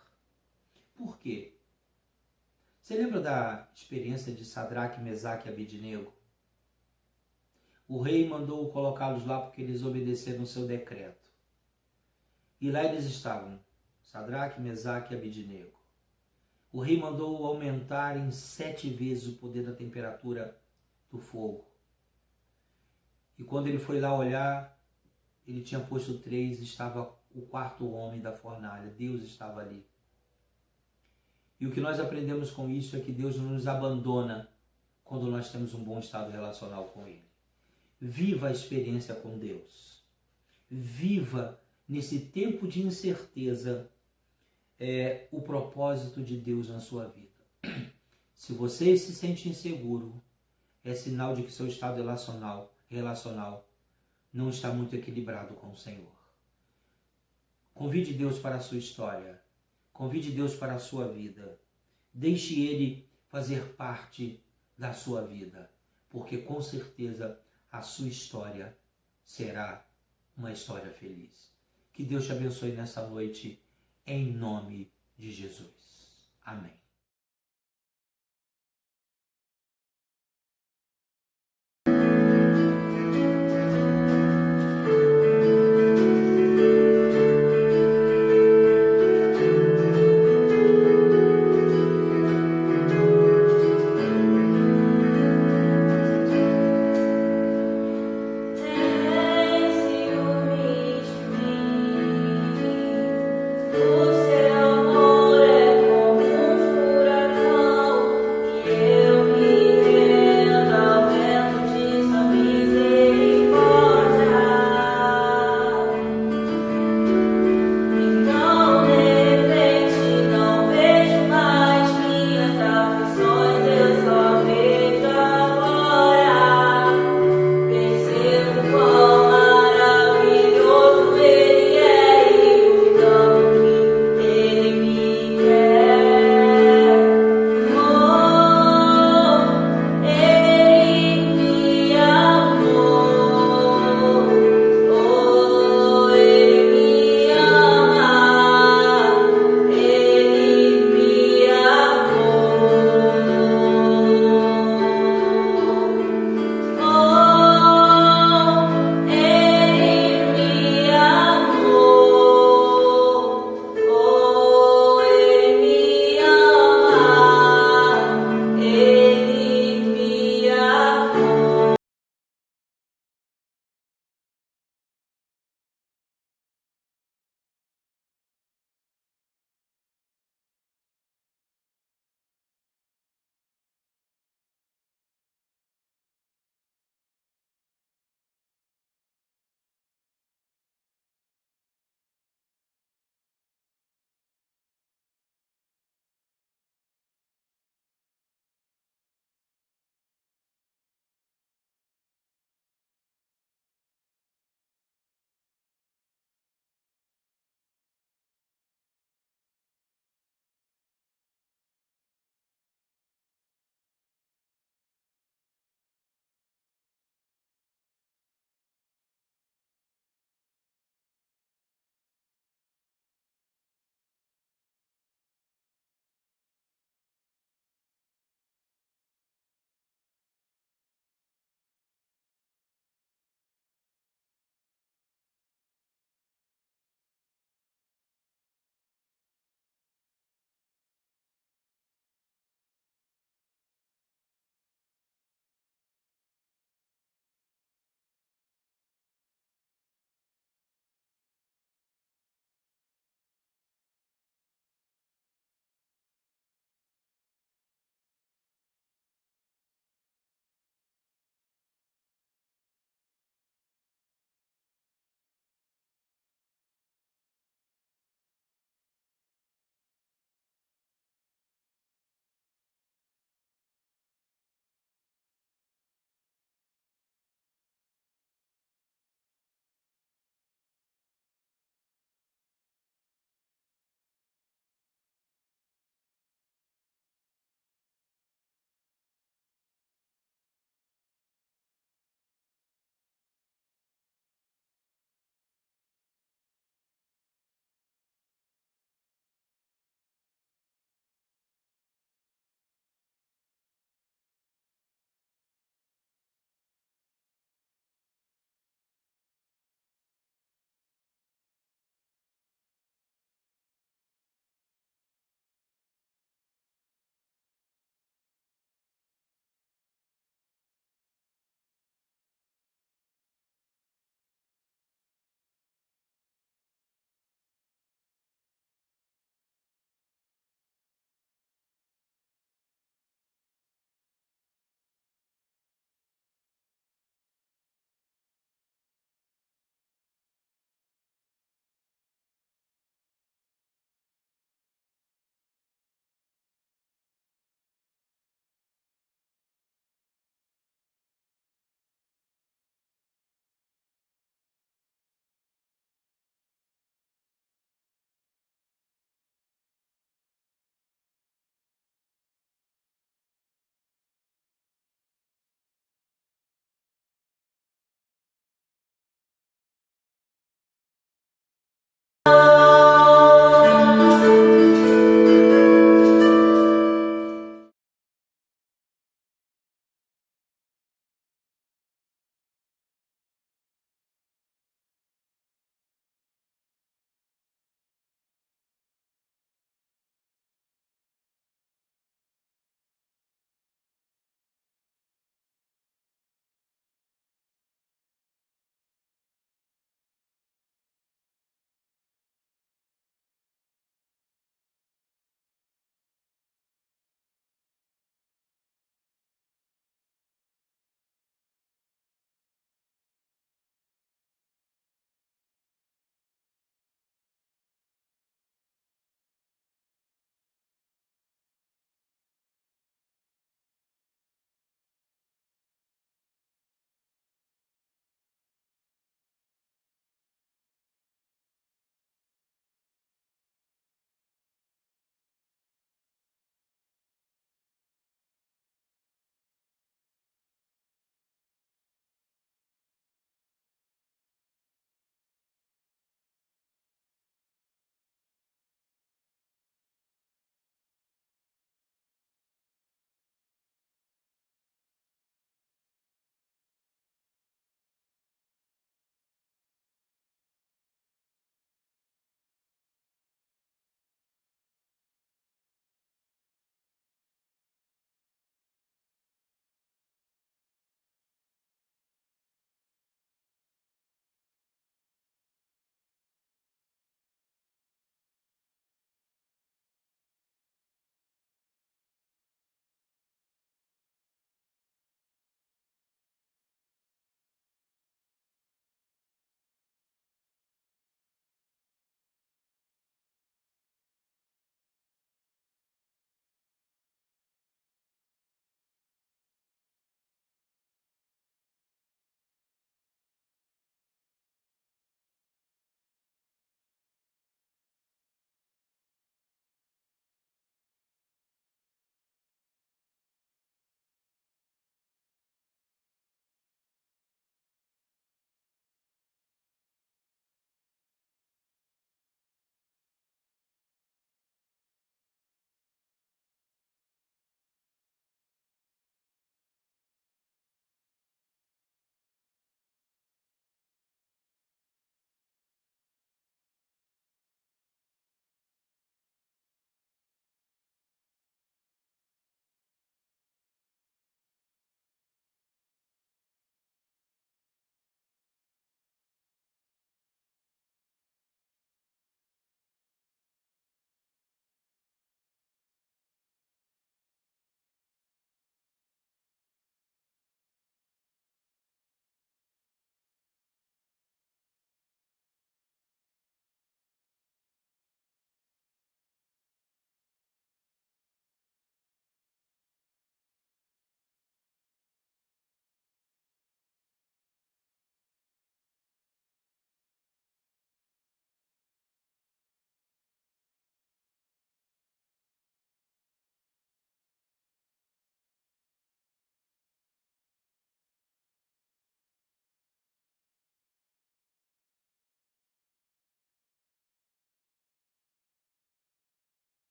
Por quê? Você lembra da experiência de Sadraque, Mesaque e Abednego? O rei mandou colocá-los lá porque eles obedeceram o seu decreto. E lá eles estavam, Sadraque, Mesaque e Abednego. O rei mandou aumentar em 7 vezes o poder da temperatura do fogo. E quando ele foi lá olhar, ele tinha posto 3, estava o 4º homem da fornalha. Deus estava ali. E o que nós aprendemos com isso é que Deus não nos abandona quando nós temos um bom estado relacional com Ele. Viva a experiência com Deus. Viva nesse tempo de incerteza o propósito de Deus na sua vida. Se você se sente inseguro, é sinal de que seu estado relacional não está muito equilibrado com o Senhor. Convide Deus para a sua história. Convide Deus para a sua vida. Deixe Ele fazer parte da sua vida, porque com certeza a sua história será uma história feliz. Que Deus te abençoe nessa noite, em nome de Jesus. Amém.